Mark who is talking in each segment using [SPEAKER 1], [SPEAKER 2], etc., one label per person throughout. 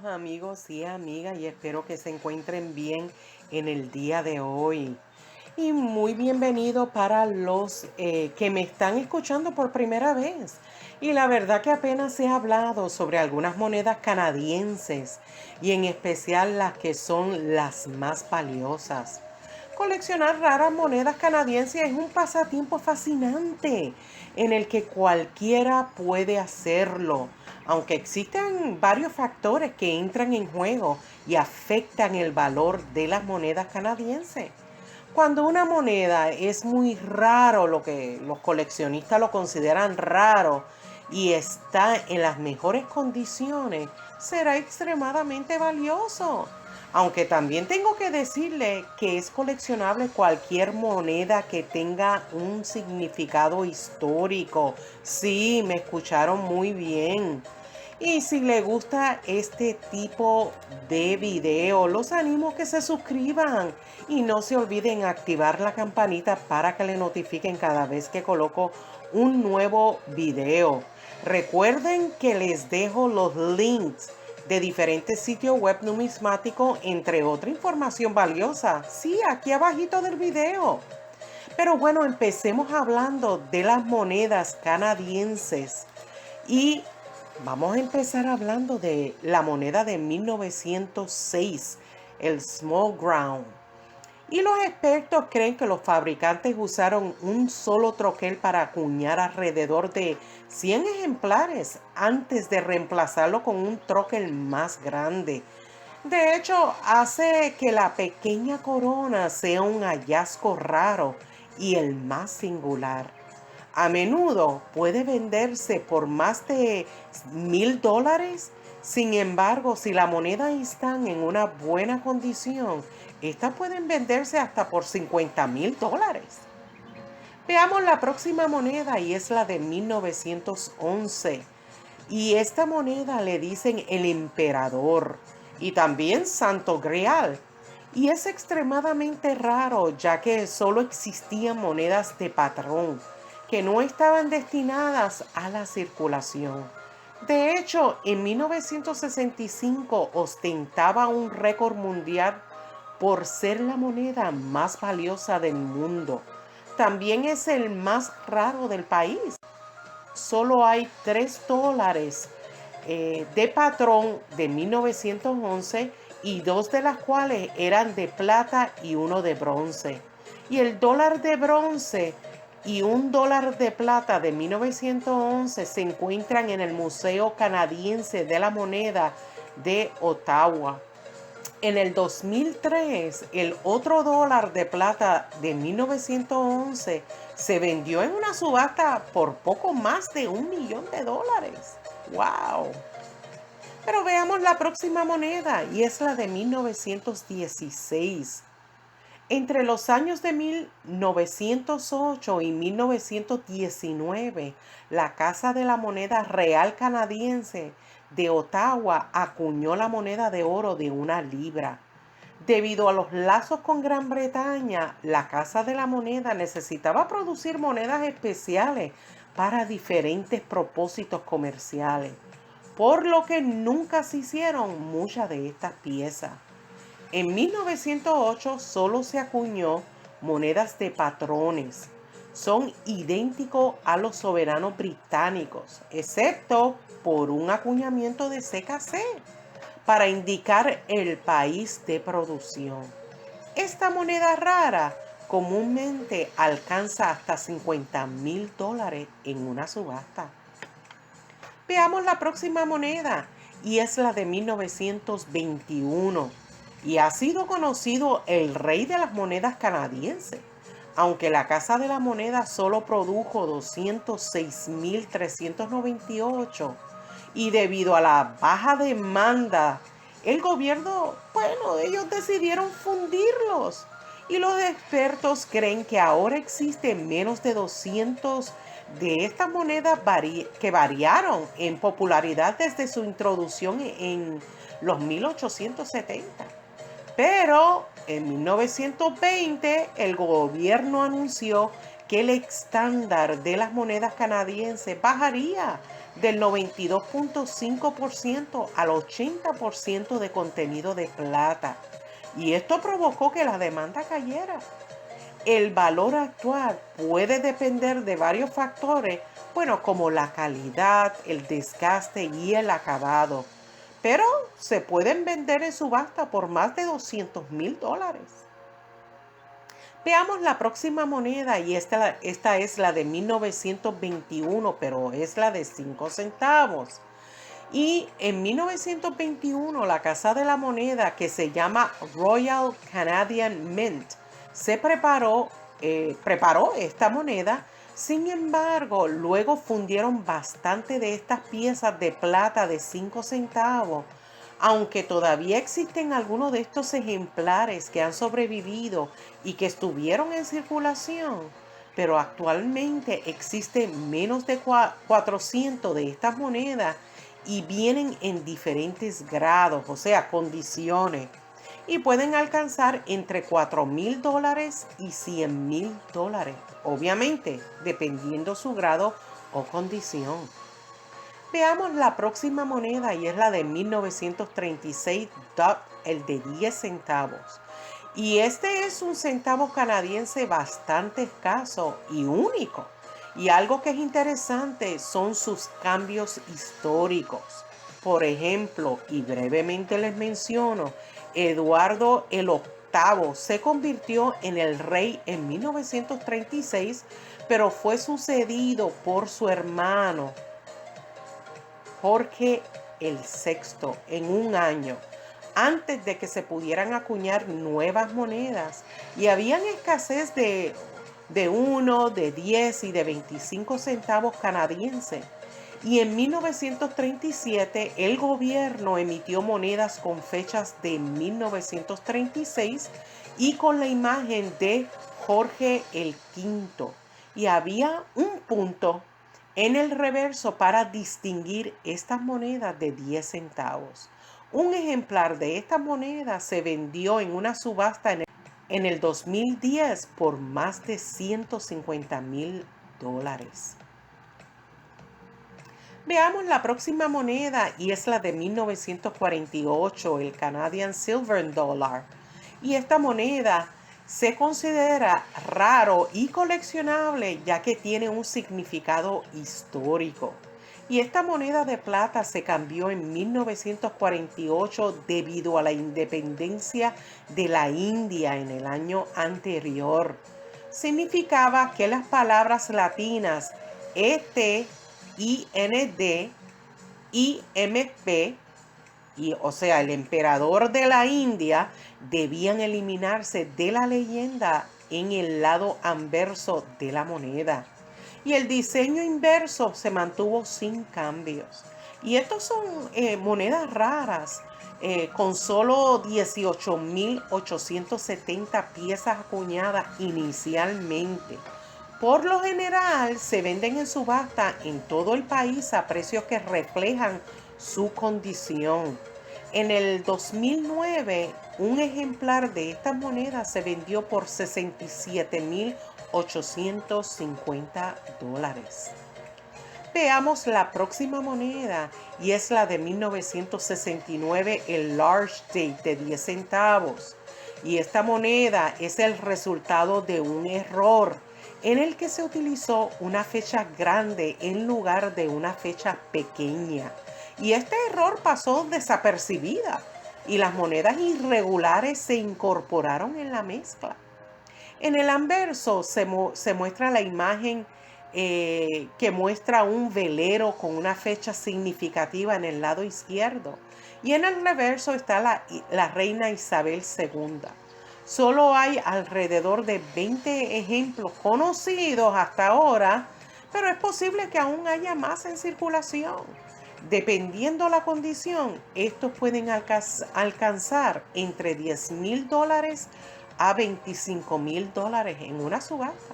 [SPEAKER 1] amigos y amigas y espero que se encuentren bien en el día de hoy. Y muy bienvenido para los que me están escuchando por primera vez. Y la verdad que apenas he hablado sobre algunas monedas canadienses y en especial las que son las más valiosas. Coleccionar raras monedas canadienses es un pasatiempo fascinante en el que cualquiera puede hacerlo, aunque existen varios factores que entran en juego y afectan el valor de las monedas canadienses. Cuando una moneda es muy raro, lo que los coleccionistas lo consideran raro, y está en las mejores condiciones, será extremadamente valioso. Aunque también tengo que decirle que es coleccionable cualquier moneda que tenga un significado histórico. Sí, me escucharon muy bien. Y si le gusta este tipo de video, los animo a que se suscriban y no se olviden activar la campanita para que le notifiquen cada vez que coloco un nuevo video. Recuerden que les dejo los links de diferentes sitios web numismáticos, entre otra información valiosa. Sí, aquí abajito del video. Pero bueno, empecemos hablando de las monedas canadienses. Y vamos a empezar hablando de la moneda de 1906, el Small Ground. Y los expertos creen que los fabricantes usaron un solo troquel para acuñar alrededor de 100 ejemplares antes de reemplazarlo con un troquel más grande. De hecho, hace que la pequeña corona sea un hallazgo raro y el más singular. A menudo puede venderse por más de $1000. Sin embargo, si la moneda está en una buena condición, estas pueden venderse hasta por $50,000. Veamos la próxima moneda y es la de 1911. Y esta moneda le dicen el emperador y también Santo Grial. Y es extremadamente raro ya que solo existían monedas de patrón que no estaban destinadas a la circulación. De hecho, en 1965 ostentaba un récord mundial por ser la moneda más valiosa del mundo. También es el más raro del país. Solo hay $3 de patrón de 1911 y dos de las cuales eran de plata y uno de bronce. Y el dólar de bronce y un dólar de plata de 1911 se encuentran en el Museo Canadiense de la Moneda de Ottawa. En el 2003, el otro dólar de plata de 1911 se vendió en una subasta por poco más de $1,000,000. ¡Wow! Pero veamos la próxima moneda y es la de 1916. Entre los años de 1908 y 1919, la Casa de la Moneda Real Canadiense de Ottawa acuñó la moneda de oro de 1 libra. Debido a los lazos con Gran Bretaña, la Casa de la Moneda necesitaba producir monedas especiales para diferentes propósitos comerciales, por lo que nunca se hicieron muchas de estas piezas. En 1908 solo se acuñó monedas de patrones. Son idénticos a los soberanos británicos, excepto por un acuñamiento de CKC para indicar el país de producción. Esta moneda rara comúnmente alcanza hasta $50,000 en una subasta. Veamos la próxima moneda y es la de 1921 y ha sido conocido el rey de las monedas canadienses. Aunque la Casa de la Moneda solo produjo 206,398 y debido a la baja demanda, el gobierno, ellos decidieron fundirlos. Y los expertos creen que ahora existen menos de 200 de estas monedas que variaron en popularidad desde su introducción en los 1870. Pero en 1920 el gobierno anunció que el estándar de las monedas canadienses bajaría del 92.5% al 80% de contenido de plata. Y esto provocó que la demanda cayera. El valor actual puede depender de varios factores, bueno, como la calidad, el desgaste y el acabado, pero se pueden vender en subasta por más de $200,000. Veamos la próxima moneda y esta es la de 1921, pero es la de 5 centavos. Y en 1921 la Casa de la Moneda, que se llama Royal Canadian Mint, preparó esta moneda. Sin embargo, luego fundieron bastante de estas piezas de plata de 5 centavos. Aunque todavía existen algunos de estos ejemplares que han sobrevivido y que estuvieron en circulación, pero actualmente existen menos de 400 de estas monedas y vienen en diferentes grados, o sea, condiciones, y pueden alcanzar entre $4,000 y $100,000, obviamente, dependiendo su grado o condición. Veamos la próxima moneda y es la de 1936, el de 10 centavos. Y este es un centavo canadiense bastante escaso y único. Y algo que es interesante son sus cambios históricos. Por ejemplo, y brevemente les menciono, Eduardo el octavo se convirtió en el rey en 1936, pero fue sucedido por su hermano Jorge el sexto en un año, antes de que se pudieran acuñar nuevas monedas, y habían escasez de 1, de 10 y de 25 centavos canadienses. Y en 1937 el gobierno emitió monedas con fechas de 1936 y con la imagen de Jorge el quinto. Y había un punto en el reverso para distinguir estas monedas de 10 centavos. Un ejemplar de esta moneda se vendió en una subasta en el 2010 por más de $150,000. Veamos la próxima moneda y es la de 1948, el Canadian Silver Dollar. Y esta moneda se considera raro y coleccionable ya que tiene un significado histórico. Y esta moneda de plata se cambió en 1948 debido a la independencia de la India en el año anterior. Significaba que las palabras latinas ET, IND, IMP, o sea, el emperador de la India, debían eliminarse de la leyenda en el lado anverso de la moneda. Y el diseño inverso se mantuvo sin cambios. Y estos son monedas raras, con solo 18,870 piezas acuñadas inicialmente. Por lo general se venden en subasta en todo el país a precios que reflejan su condición. En el 2009, un ejemplar de estas monedas se vendió por $67,850. Veamos la próxima moneda y es la de 1969, el Large Date de 10 centavos. Y esta moneda es el resultado de un error en el que se utilizó una fecha grande en lugar de una fecha pequeña. Y este error pasó desapercibida y las monedas irregulares se incorporaron en la mezcla. En el anverso se muestra la imagen que muestra un velero con una fecha significativa en el lado izquierdo. Y en el reverso está la reina Isabel II. Solo hay alrededor de 20 ejemplos conocidos hasta ahora, pero es posible que aún haya más en circulación. Dependiendo la condición, estos pueden alcanzar entre $10,000 a $25,000 en una subasta.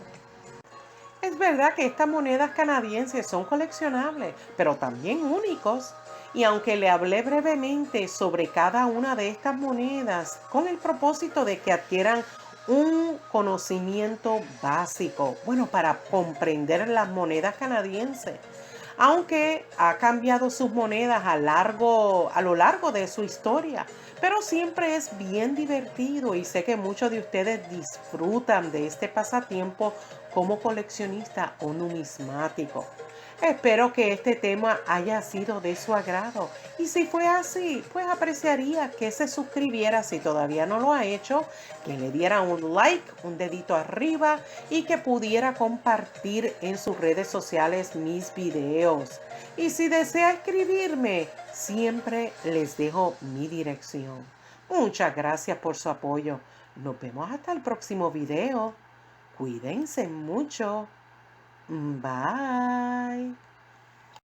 [SPEAKER 1] Es verdad que estas monedas canadienses son coleccionables, pero también únicos. Y aunque le hablé brevemente sobre cada una de estas monedas con el propósito de que adquieran un conocimiento básico, bueno, para comprender las monedas canadienses, aunque ha cambiado sus monedas a lo largo de su historia. Pero siempre es bien divertido y sé que muchos de ustedes disfrutan de este pasatiempo como coleccionista o numismático. Espero que este tema haya sido de su agrado y si fue así, pues apreciaría que se suscribiera si todavía no lo ha hecho, que le diera un like, un dedito arriba y que pudiera compartir en sus redes sociales mis videos. Y si desea escribirme, siempre les dejo mi dirección. Muchas gracias por su apoyo. Nos vemos hasta el próximo video. Cuídense mucho. Bye.